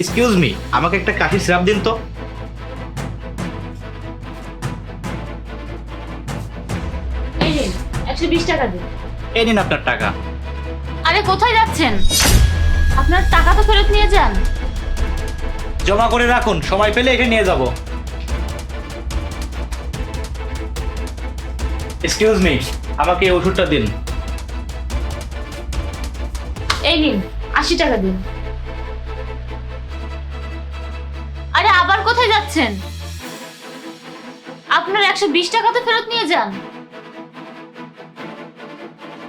Excuse me, আমাকে একটা কাশির সিরাপ দিন তো। এই নিন 120 টাকা দিন। এই নিন আপনার টাকা। আরে কোথায় যাচ্ছেন? আপনার টাকা তো ফেরত নিয়ে যান। জমা করে রাখুন, সময় পেলে এসে নিয়ে যাব। এক্সকিউজ মি, আমাকে এই ওষুধটা দিন। এই নিন 80 টাকা দিন। আরে আবার কোথায় যাচ্ছেন? আপনার 120 টাকা তো ফেরত নিয়ে যান।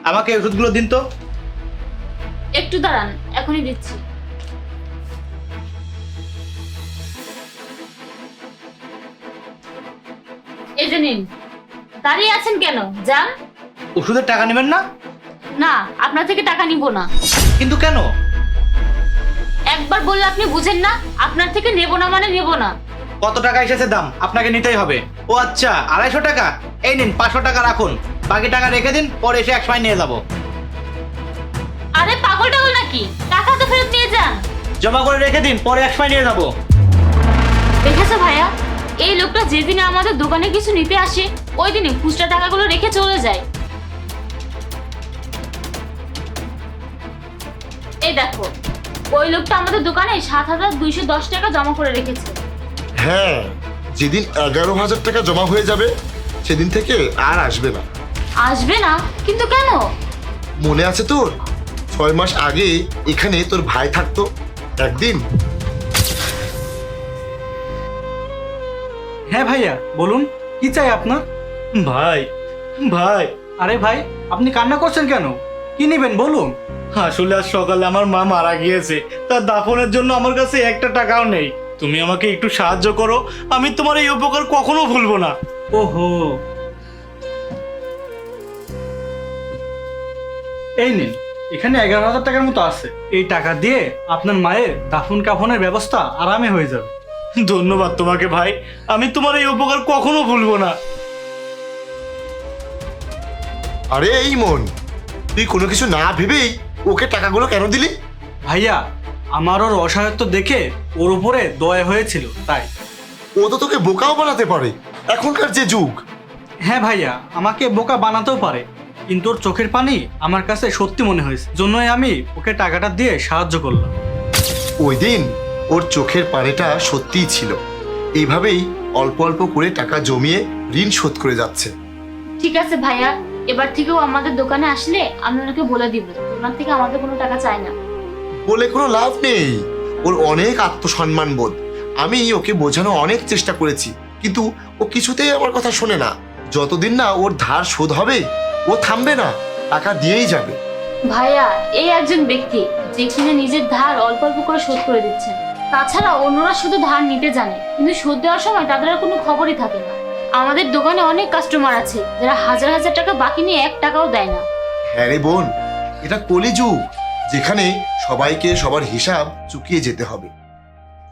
আমাকে এই ওষুধগুলো দিন তো। একটু দাঁড়ান, এখনই দিচ্ছি। এই যে নিন। দাঁড়িয়ে আছেন কেন? যান। ওষুধের টাকা নেবেন না? না, আপনার থেকে টাকা নিব না। কিন্তু কেন? একবার বললে আপনি বুঝেন না? আপনার থেকে নেব না মানে নেব না। কত টাকা এসেছে দাম, আপনাকে নিতেই হবে। ও আচ্ছা, 250 টাকা। এই নিন 500 টাকা রাখুন, বাকি টাকা রেখে দিন, পরে এসে এক সময় নিয়ে যাব। আরে পাগল টাগল নাকি? টাকা তো ফেরত নিয়ে যান। জমা করে রেখে দিন, পরে এক সময় নিয়ে যাব। দেখেছো ভাইয়া, এই লোকটা যেদিন আমাদের দোকানে কিছু নিতে আসে ওই দিনে খুচরা টাকাগুলো রেখে চলে যায়। এই দেখো, ওই লোকটা আমাদের দোকানে 7,210 টাকা জমা করে রেখেছে। হ্যাঁ, যেদিন 11,000 টাকা জমা হয়ে যাবে সেদিন থেকে আর আসবে না। আসবে না? কিন্তু কেন? মনে আছে তোর 6 মাস আগে এখানে তোর ভাই থাকতো একদিন? হ্যাঁ ভাইয়া বলুন, কি চাই আপনার? ভাই, ভাই, আরে ভাই, আপনি কান্না করছেন কেন? কি নেবেন বলুন। আসলে আজ সকালে আমার মা মারা গিয়েছে, তার দাফনের জন্য আমার কাছে একটা টাকাও নেই। তুমি আমাকে একটু সাহায্য করো, আমি তোমার এই উপকার কখনো ভুলবো না। ওহো, এই নিন, এখানে 11,000 টাকার মতো আছে। এই টাকা দিয়ে আপনার মায়ের দাফন কাফনের ব্যবস্থা আরামে হয়ে যাবে। ধন্যবাদ তোমাকে ভাই, আমি তোমার এই উপকার কখনো ভুলবো না। আরে এই মন, তুই কোনো কিছু না ভেবেই ওকে টাকাগুলো কেন দিলি? ভাইয়া, আমার ওর অসহায়ত্ব দেখে ওর উপরে দয়া হয়েছিল তাই। ও তো তোকে বোকাও বানাতে পারে, এখনকার যে যুগ। হ্যাঁ ভাইয়া, আমাকে বোকা বানাতেও পারে, কিন্তু ওর চোখের পানি আমার কাছে সত্যি মনে হয়েছে, জন্যই আমি ওকে টাকাটা দিয়ে সাহায্য করলাম। ওই দিন ওর চোখের পানিটা সত্যিই ছিল। এইভাবেই অল্প অল্প করে টাকা জমিয়ে ঋণ শোধ করে যাচ্ছে। ঠিক আছে ভাইয়া, এবার থেকেও আমাদের দোকানে আসলে আমি ওনাকে বলে দিব ওনার থেকে আমাদের কোনো টাকা চাই না। বলে কোনো লাভ নেই, ওর অনেক আত্মসম্মান বোধ। আমি ওকে বোঝানো অনেক চেষ্টা করেছি, কিন্তু ও কিছুতেই আমার কথা শোনে না। যতদিন না ওর ধার শোধ হবে ও থামবে না, টাকা দিয়েই যাবে। ভাইয়া, এই একজন ব্যক্তি যে কিনা নিজের ধার অল্প অল্প করে শোধ করে দিচ্ছেন। তাছাড়া অন্যরা শুধু ধার নিতে জানে, কিন্তু শোধ দেওয়ার সময় তাদের আর কোনো খবরই থাকে না। আমাদের দোকানে অনেক কাস্টমার আছে যারা হাজার হাজার টাকা বাকি নিয়ে 1 টাকাও দেয় না। হ্যাঁ রে বোন, এটা কলিযুগ, যেখানে সবাইকে সবার হিসাব চুকিয়ে যেতে হবে।